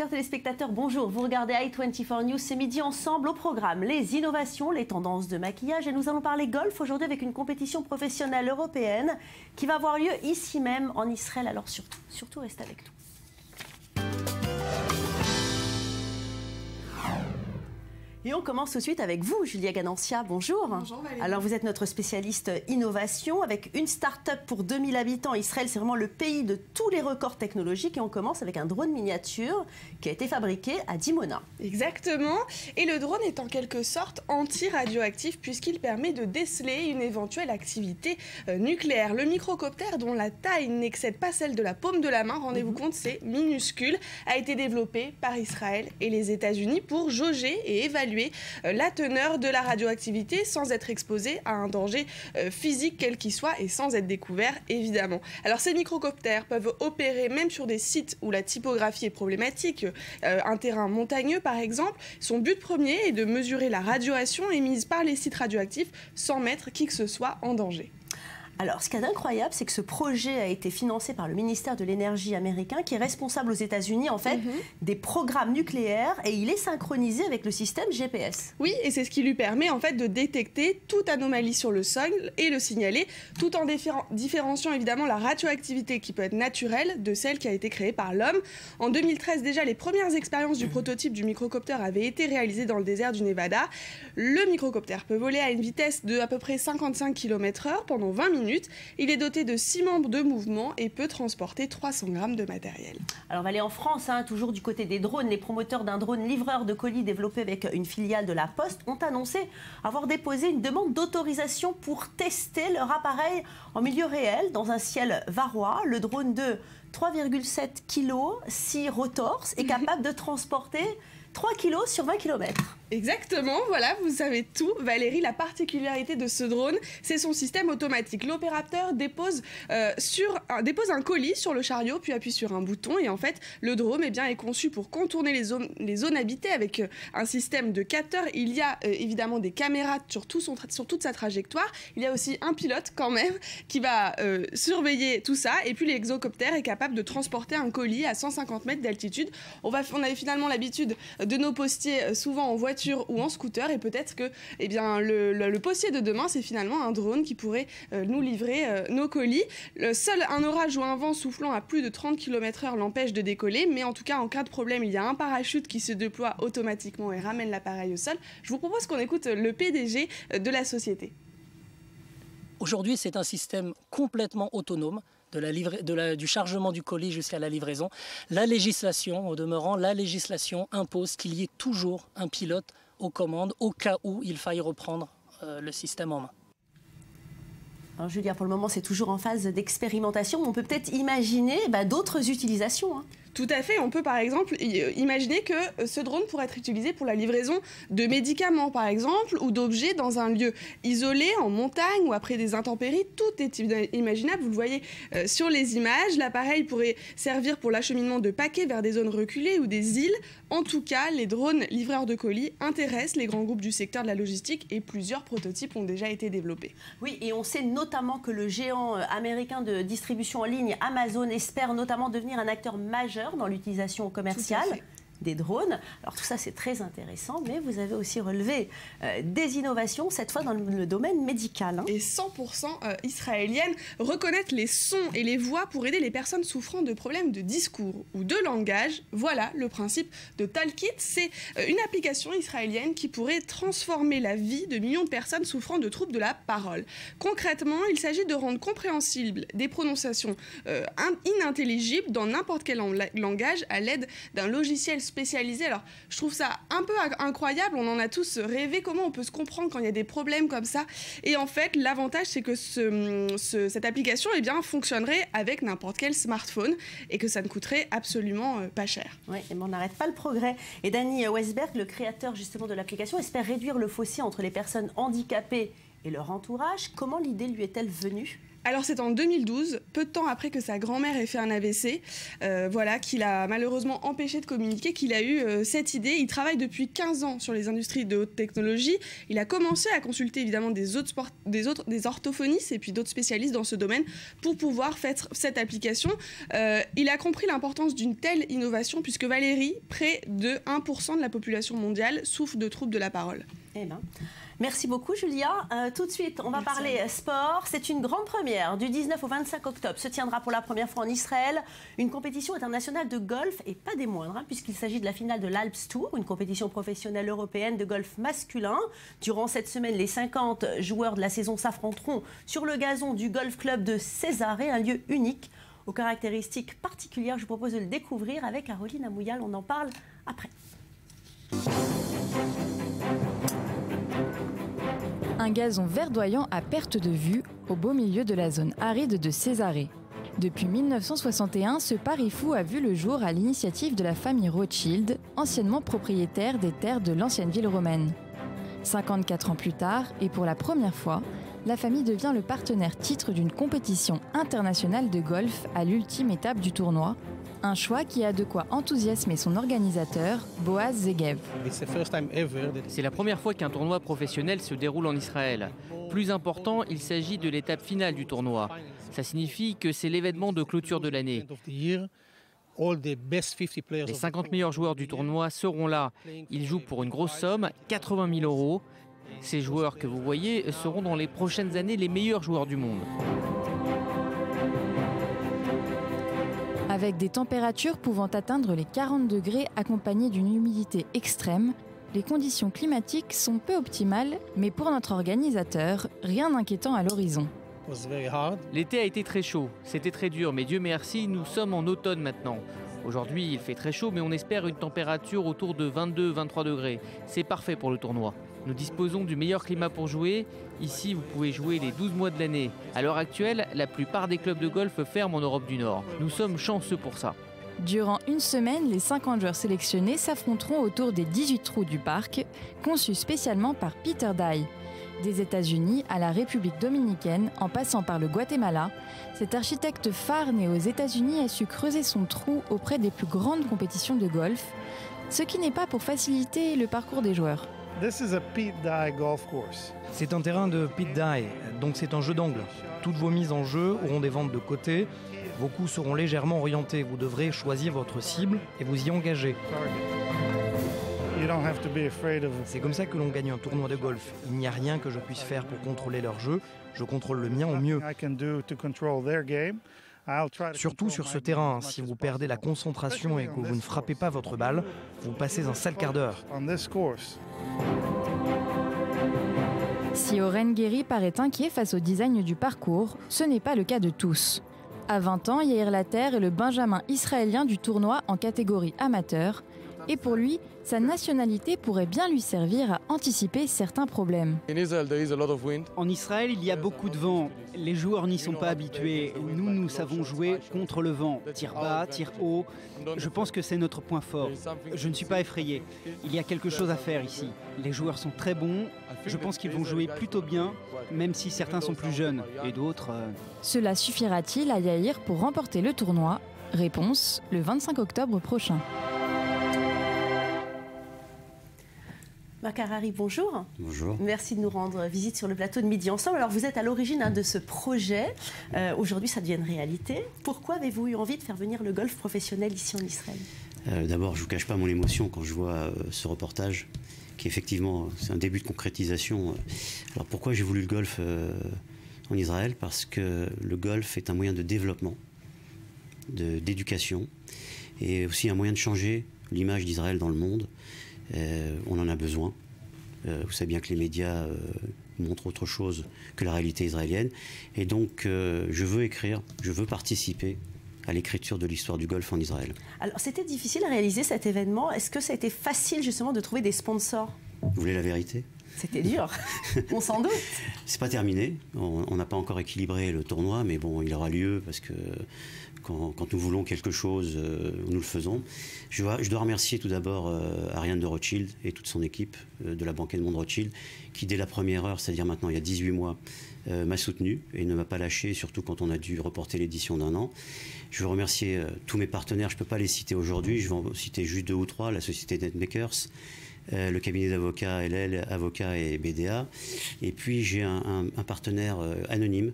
chers téléspectateurs, bonjour. Vous regardez i24 News, c'est midi ensemble au programme. Les innovations, les tendances de maquillage et nous allons parler golf aujourd'hui avec une compétition professionnelle européenne qui va avoir lieu ici même en Israël. Alors surtout restez avec nous. Et on commence tout de suite avec vous, Julia Ganancia. Bonjour. Bonjour Valérie. Alors vous êtes notre spécialiste innovation avec une start-up pour 2000 habitants. Israël, c'est vraiment le pays de tous les records technologiques. Et on commence avec un drone miniature qui a été fabriqué à Dimona. Exactement. Et le drone est en quelque sorte anti-radioactif puisqu'il permet de déceler une éventuelle activité nucléaire. Le microcoptère, dont la taille n'excède pas celle de la paume de la main, rendez-vous compte, c'est minuscule, a été développé par Israël et les États-Unis pour jauger et évaluer la teneur de la radioactivité sans être exposé à un danger physique quel qu'il soit et sans être découvert évidemment. Alors ces microcoptères peuvent opérer même sur des sites où la typographie est problématique, un terrain montagneux par exemple. Son but premier est de mesurer la radiation émise par les sites radioactifs sans mettre qui que ce soit en danger. Alors, ce qu'il y a d'incroyable, c'est que ce projet a été financé par le ministère de l'Énergie américain, qui est responsable aux États-Unis, en fait, des programmes nucléaires, et il est synchronisé avec le système GPS. Oui, et c'est ce qui lui permet, en fait, de détecter toute anomalie sur le sol et le signaler, tout en différenciant, évidemment, la radioactivité qui peut être naturelle de celle qui a été créée par l'homme. En 2013, déjà, les premières expériences du prototype du microcoptère avaient été réalisées dans le désert du Nevada. Le microcoptère peut voler à une vitesse de à peu près 55 km/h pendant 20 minutes. Il est doté de 6 membres de mouvement et peut transporter 300 grammes de matériel. Alors on va aller en France, toujours du côté des drones. Les promoteurs d'un drone livreur de colis développé avec une filiale de la Poste ont annoncé avoir déposé une demande d'autorisation pour tester leur appareil en milieu réel dans un ciel varois. Le drone de 3,7 kg, 6 rotors, est capable de transporter 3 kg sur 20 km. Exactement, voilà, vous savez tout. Valérie, la particularité de ce drone, c'est son système automatique. L'opérateur dépose un colis sur le chariot, puis appuie sur un bouton. Et en fait, le drone est conçu pour contourner les zones habitées avec un système de capteurs. Il y a évidemment des caméras sur toute sa trajectoire. Il y a aussi un pilote quand même qui va surveiller tout ça. Et puis l'exocoptère est capable de transporter un colis à 150 mètres d'altitude. On avait finalement l'habitude de nos postiers souvent en voiture ou en scooter, et peut-être que le postier de demain, c'est finalement un drone qui pourrait nous livrer nos colis. Seul un orage ou un vent soufflant à plus de 30 km/h l'empêche de décoller, mais en tout cas en cas de problème, il y a un parachute qui se déploie automatiquement et ramène l'appareil au sol. Je vous propose qu'on écoute le PDG de la société. Aujourd'hui, c'est un système complètement autonome, du chargement du colis jusqu'à la livraison. La législation, au demeurant, impose qu'il y ait toujours un pilote aux commandes au cas où il faille reprendre le système en main. Alors Julia, pour le moment, c'est toujours en phase d'expérimentation, mais on peut peut-être imaginer d'autres utilisations. Tout à fait, on peut par exemple imaginer que ce drone pourrait être utilisé pour la livraison de médicaments par exemple, ou d'objets dans un lieu isolé, en montagne ou après des intempéries. Tout est imaginable, vous le voyez sur les images. L'appareil pourrait servir pour l'acheminement de paquets vers des zones reculées ou des îles. En tout cas, les drones livreurs de colis intéressent les grands groupes du secteur de la logistique et plusieurs prototypes ont déjà été développés. Oui, et on sait notamment que le géant américain de distribution en ligne Amazon espère notamment devenir un acteur majeur dans l'utilisation commerciale des drones. Alors tout ça c'est très intéressant, mais vous avez aussi relevé des innovations, cette fois dans le domaine médical. Et 100% israélienne, reconnaître les sons et les voix pour aider les personnes souffrant de problèmes de discours ou de langage. Voilà le principe de Talkit. C'est une application israélienne qui pourrait transformer la vie de millions de personnes souffrant de troubles de la parole. Concrètement, il s'agit de rendre compréhensibles des prononciations inintelligibles dans n'importe quel langage à l'aide d'un logiciel spécialisé. Alors, je trouve ça un peu incroyable, on en a tous rêvé, comment on peut se comprendre quand il y a des problèmes comme ça. Et en fait, l'avantage, c'est que cette application fonctionnerait avec n'importe quel smartphone et que ça ne coûterait absolument pas cher. Oui, mais on n'arrête pas le progrès. Et Danny Weisberg, le créateur justement de l'application, espère réduire le fossé entre les personnes handicapées et leur entourage. Comment l'idée lui est-elle venue ? Alors c'est en 2012, peu de temps après que sa grand-mère ait fait un AVC, qu'il a malheureusement empêché de communiquer, qu'il a eu cette idée. Il travaille depuis 15 ans sur les industries de haute technologie. Il a commencé à consulter évidemment des orthophonistes et puis d'autres spécialistes dans ce domaine pour pouvoir faire cette application. Il a compris l'importance d'une telle innovation puisque Valérie, près de 1% de la population mondiale, souffre de troubles de la parole. Eh ben. Merci beaucoup Julia. Tout de suite, on va parler sport. C'est une grande première. Du 19 au 25 octobre se tiendra pour la première fois en Israël une compétition internationale de golf, et pas des moindres, puisqu'il s'agit de la finale de l'Alps Tour, une compétition professionnelle européenne de golf masculin. Durant cette semaine, les 50 joueurs de la saison s'affronteront sur le gazon du Golf Club de Césarée, un lieu unique aux caractéristiques particulières. Je vous propose de le découvrir avec Caroline Amouyal. On en parle après. Un gazon verdoyant à perte de vue au beau milieu de la zone aride de Césarée. Depuis 1961, ce pari fou a vu le jour à l'initiative de la famille Rothschild, anciennement propriétaire des terres de l'ancienne ville romaine. 54 ans plus tard, et pour la première fois, la famille devient le partenaire titre d'une compétition internationale de golf à l'ultime étape du tournoi. Un choix qui a de quoi enthousiasmer son organisateur, Boaz Zegev. C'est la première fois qu'un tournoi professionnel se déroule en Israël. Plus important, il s'agit de l'étape finale du tournoi. Ça signifie que c'est l'événement de clôture de l'année. Les 50 meilleurs joueurs du tournoi seront là. Ils jouent pour une grosse somme, 80 000 €. Ces joueurs que vous voyez seront dans les prochaines années les meilleurs joueurs du monde. Avec des températures pouvant atteindre les 40 degrés accompagnées d'une humidité extrême, les conditions climatiques sont peu optimales, mais pour notre organisateur, rien d'inquiétant à l'horizon. L'été a été très chaud, c'était très dur, mais Dieu merci, nous sommes en automne maintenant. Aujourd'hui, il fait très chaud, mais on espère une température autour de 22-23 degrés. C'est parfait pour le tournoi. Nous disposons du meilleur climat pour jouer. Ici, vous pouvez jouer les 12 mois de l'année. À l'heure actuelle, la plupart des clubs de golf ferment en Europe du Nord. Nous sommes chanceux pour ça. Durant une semaine, les 50 joueurs sélectionnés s'affronteront autour des 18 trous du parc, conçus spécialement par Peter Dye. Des États-Unis à la République dominicaine, en passant par le Guatemala, cet architecte phare né aux États-Unis a su creuser son trou auprès des plus grandes compétitions de golf, ce qui n'est pas pour faciliter le parcours des joueurs. C'est un terrain de Pete Dye, donc c'est un jeu d'angle. Toutes vos mises en jeu auront des ventes de côté, vos coups seront légèrement orientés, vous devrez choisir votre cible et vous y engager. C'est comme ça que l'on gagne un tournoi de golf. Il n'y a rien que je puisse faire pour contrôler leur jeu, je contrôle le mien au mieux. Surtout sur ce terrain, si vous perdez la concentration et que vous ne frappez pas votre balle, vous passez un sale quart d'heure. Si Oren Guéry paraît inquiet face au design du parcours, ce n'est pas le cas de tous. À 20 ans, Yair Later est le benjamin israélien du tournoi en catégorie amateur. Et pour lui, sa nationalité pourrait bien lui servir à anticiper certains problèmes. En Israël, il y a beaucoup de vent. Les joueurs n'y sont pas habitués. Nous savons jouer contre le vent. Tir bas, tir haut. Je pense que c'est notre point fort. Je ne suis pas effrayé. Il y a quelque chose à faire ici. Les joueurs sont très bons. Je pense qu'ils vont jouer plutôt bien, même si certains sont plus jeunes et d'autres... Cela suffira-t-il à Yair pour remporter le tournoi? Réponse, le 25 octobre prochain. Marc Harari, bonjour. Bonjour. Merci de nous rendre visite sur le plateau de Midi Ensemble. Alors vous êtes à l'origine de ce projet. Aujourd'hui, ça devient une réalité. Pourquoi avez-vous eu envie de faire venir le golf professionnel ici en Israël? D'abord, je ne vous cache pas mon émotion quand je vois ce reportage, qui effectivement, c'est un début de concrétisation. Alors pourquoi j'ai voulu le golf en Israël? Parce que le golf est un moyen de développement, d'éducation, et aussi un moyen de changer l'image d'Israël dans le monde. On en a besoin. Vous savez bien que les médias montrent autre chose que la réalité israélienne. Et donc, je veux écrire, je veux participer à l'écriture de l'histoire du golf en Israël. Alors, c'était difficile à réaliser cet événement. Est-ce que ça a été facile, justement, de trouver des sponsors? Vous voulez la vérité? C'était dur, on s'en doute. C'est pas terminé, on n'a pas encore équilibré le tournoi, mais bon, il aura lieu parce que quand nous voulons quelque chose, nous le faisons. Je dois remercier tout d'abord Ariane de Rothschild et toute son équipe de la Banque Edmond de Rothschild, qui dès la première heure, c'est-à-dire maintenant il y a 18 mois, m'a soutenu et ne m'a pas lâché, surtout quand on a dû reporter l'édition d'1 an. Je veux remercier tous mes partenaires, je ne peux pas les citer aujourd'hui, je vais en citer juste 2 ou 3, la société NetMakers, le cabinet d'avocats LL, Avocats et BDA. Et puis j'ai un partenaire anonyme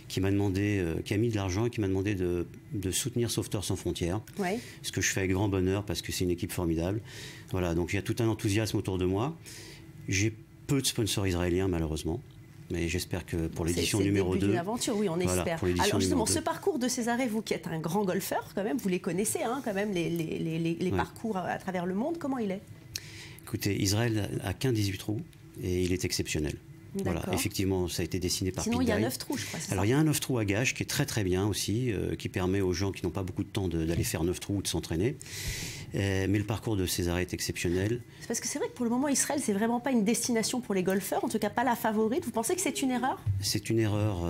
qui m'a demandé, qui a mis de l'argent et qui m'a demandé de soutenir Sauveteurs sans frontières. Ouais. Ce que je fais avec grand bonheur parce que c'est une équipe formidable. Voilà, donc il y a tout un enthousiasme autour de moi. J'ai peu de sponsors israéliens malheureusement. Mais j'espère que pour l'édition numéro 2... C'est une aventure, oui, on espère. Alors justement, ce parcours de Césarée, vous qui êtes un grand golfeur, quand même, vous les connaissez, hein, quand même, les parcours à travers le monde, comment il est? Écoutez, Israël a qu'un 18 trous et il est exceptionnel. Voilà, effectivement, ça a été dessiné par Sinon, il y a 9 trous, je crois. Alors, il y a un 9 trous à gage qui est très très bien aussi, qui permet aux gens qui n'ont pas beaucoup de temps d'aller faire 9 trous ou de s'entraîner. Mais le parcours de Césarée est exceptionnel. C'est parce que c'est vrai que pour le moment, Israël, c'est vraiment pas une destination pour les golfeurs, en tout cas pas la favorite. Vous pensez que c'est une erreur? C'est une erreur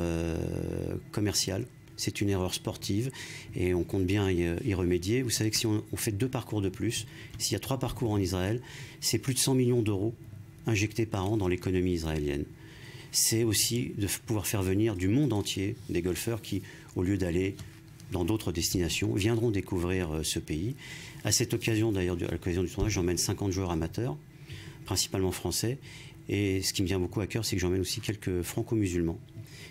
commerciale. C'est une erreur sportive et on compte bien y remédier. Vous savez que si on fait 2 parcours de plus, s'il y a 3 parcours en Israël, c'est plus de 100 millions d'euros injectés par an dans l'économie israélienne. C'est aussi de pouvoir faire venir du monde entier des golfeurs qui, au lieu d'aller dans d'autres destinations, viendront découvrir ce pays. À cette occasion, d'ailleurs, à l'occasion du tournoi, j'emmène 50 joueurs amateurs, principalement français. Et ce qui me vient beaucoup à cœur, c'est que j'emmène aussi quelques franco-musulmans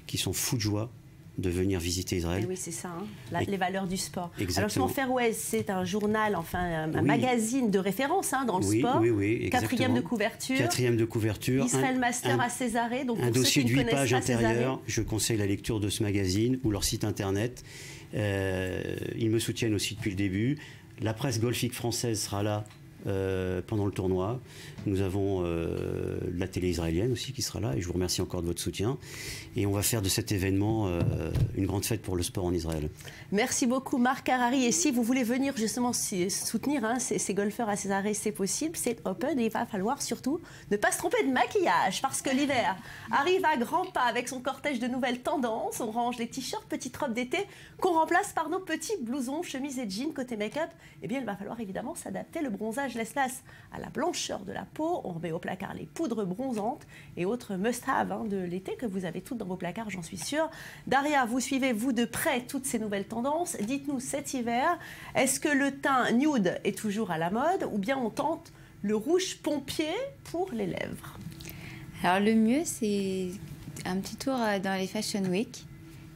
qui sont fous de joie de venir visiter Israël. Et oui, c'est ça, hein, les valeurs du sport. Exactement. Alors justement, Fairways, c'est un journal, enfin un magazine de référence hein, dans le sport. Oui, 4e de couverture. 4e de couverture. Israël Master à Césarée. Donc un dossier de 8 pages intérieures. Je conseille la lecture de ce magazine ou leur site internet. Ils me soutiennent aussi depuis le début. La presse golfique française sera là pendant le tournoi. Nous avons la télé israélienne aussi qui sera là et je vous remercie encore de votre soutien. Et on va faire de cet événement une grande fête pour le sport en Israël. Merci beaucoup Marc Harari. Et si vous voulez venir justement soutenir hein, ces golfeurs à Césarée, c'est possible, c'est open et il va falloir surtout ne pas se tromper de maquillage parce que l'hiver arrive à grands pas avec son cortège de nouvelles tendances. On range les t-shirts, petites robes d'été qu'on remplace par nos petits blousons, chemises et jeans. Côté make-up, eh bien il va falloir évidemment s'adapter. Le bronzage laisse place à la blancheur de la peau. On remet au placard les poudres bronzantes et autres must-have hein, de l'été que vous avez toutes dans vos placards, j'en suis sûre. Daria, vous suivez, vous, de près toutes ces nouvelles tendances. Dites-nous, cet hiver, est-ce que le teint nude est toujours à la mode ou bien on tente le rouge pompier pour les lèvres? Alors, le mieux, c'est un petit tour dans les Fashion Week.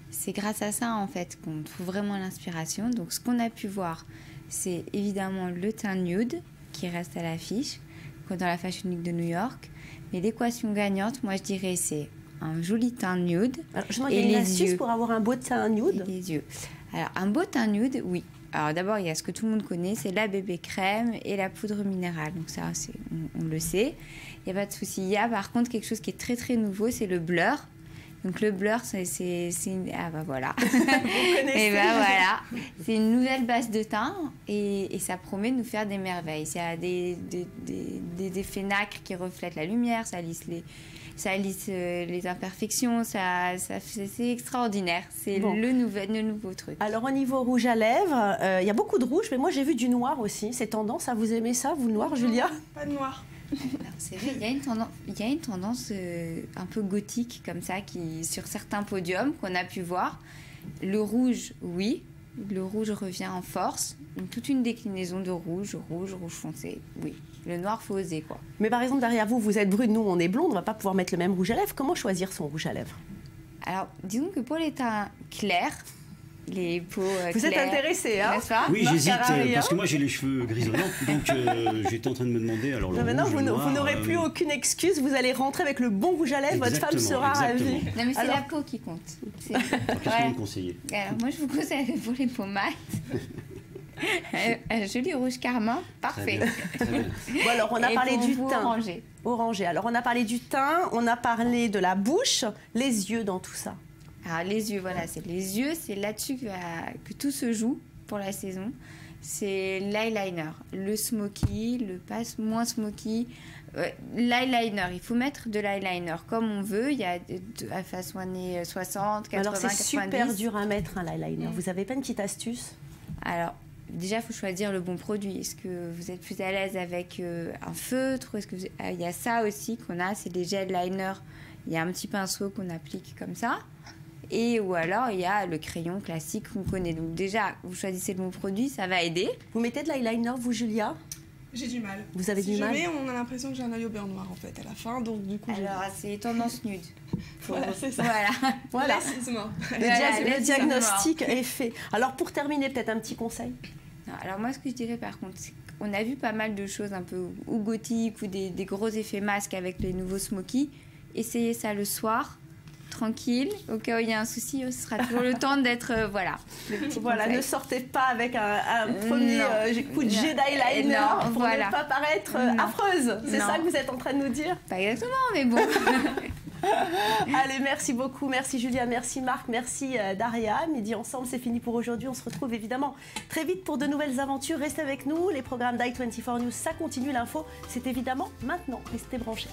C'est grâce à ça, en fait, qu'on trouve vraiment l'inspiration. Donc, ce qu'on a pu voir, c'est évidemment le teint nude qui reste à l'affiche, comme dans la Fashion Week de New York. Mais l'équation gagnante, moi, je dirais, c'est un joli teint nude. Alors, il y a une astuce pour avoir un beau teint nude? Et les yeux. Alors, un beau teint nude, oui. Alors, d'abord, il y a ce que tout le monde connaît, c'est la bébé crème et la poudre minérale. Donc, ça, on le sait. Il n'y a pas de souci. Il y a, par contre, quelque chose qui est très, très nouveau, c'est le blur. Donc, le blur, c'est une... Ah, bah voilà. Vous connaissez. Et bah voilà. C'est une nouvelle base de teint et ça promet de nous faire des merveilles. Il y a des effets nacre qui reflètent la lumière, ça lisse les imperfections, c'est extraordinaire. C'est le nouveau truc. Alors, au niveau rouge à lèvres, il y a beaucoup de rouge, mais moi, j'ai vu du noir aussi. C'est tendance, à vous aimez ça, vous, le noir, Julia? Pas de noir. C'est vrai, il y a une tendance un peu gothique comme ça sur certains podiums qu'on a pu voir. Le rouge, oui, le rouge revient en force. Toute une déclinaison de rouge foncé, oui. Le noir, faut oser quoi. Mais par exemple, derrière vous êtes brune, nous on est blonde, on va pas pouvoir mettre le même rouge à lèvres. Comment choisir son rouge à lèvres? Alors, disons que pour les teints clairs, les peaux vous êtes intéressée, hein? Oui, j'hésite, parce que moi j'ai les cheveux grisonnants, donc j'étais en train de me demander... Alors, maintenant, vous n'aurez plus aucune excuse, vous allez rentrer avec le bon rouge à lèvres, votre femme sera ravie. Non mais c'est la peau qui compte. Qu'est-ce que vous me conseillez? Alors moi je vous conseille pour les peaux mates, un joli rouge carmin, parfait. Très bien. Bon, alors on a parlé du teint. Orangé. Alors on a parlé du teint, on a parlé de la bouche, les yeux dans tout ça. Alors les yeux, voilà, c'est les yeux, c'est là-dessus que tout se joue pour la saison. c'est l'eyeliner, le smoky, le pas moins smoky. L'eyeliner, il faut mettre de l'eyeliner comme on veut. Il y a à façon années 60, 80, Alors c'est 90. super dur à mettre un eyeliner. Vous avez pas une petite astuce? Alors déjà, il faut choisir le bon produit. Est-ce que vous êtes plus à l'aise avec un feutre? Est-ce que il y a ça aussi qu'on a, c'est des gel liners. Il y a un petit pinceau qu'on applique comme ça. Ou alors, il y a le crayon classique qu'on connaît. Donc déjà, vous choisissez le bon produit, ça va aider. Vous mettez de l'eyeliner, vous, Julia? J'ai du mal. Vous avez du mal? Si je mets, on a l'impression que j'ai un œil au beurre noir en fait à la fin, donc du coup. Alors, c'est tendance nude. Voilà, c'est ça. Voilà. Le diagnostic est fait. Alors, pour terminer, peut-être un petit conseil? Non, alors moi, ce que je dirais par contre, c'est qu'on a vu pas mal de choses un peu ou gothiques ou des gros effets masques avec les nouveaux smoky. Essayez ça le soir. Tranquille, au cas où il y a un souci, ce sera toujours le temps d'être Voilà, ne sortez pas avec un premier coup de jet d'eyeliner pour ne pas paraître affreuse. C'est ça que vous êtes en train de nous dire? Pas exactement, mais bon. Allez, merci beaucoup, merci Julia, merci Marc, merci Daria. Midi ensemble, c'est fini pour aujourd'hui. On se retrouve évidemment très vite pour de nouvelles aventures. Restez avec nous, les programmes d'i24 News, ça continue, l'info, c'est évidemment maintenant. Restez branchés.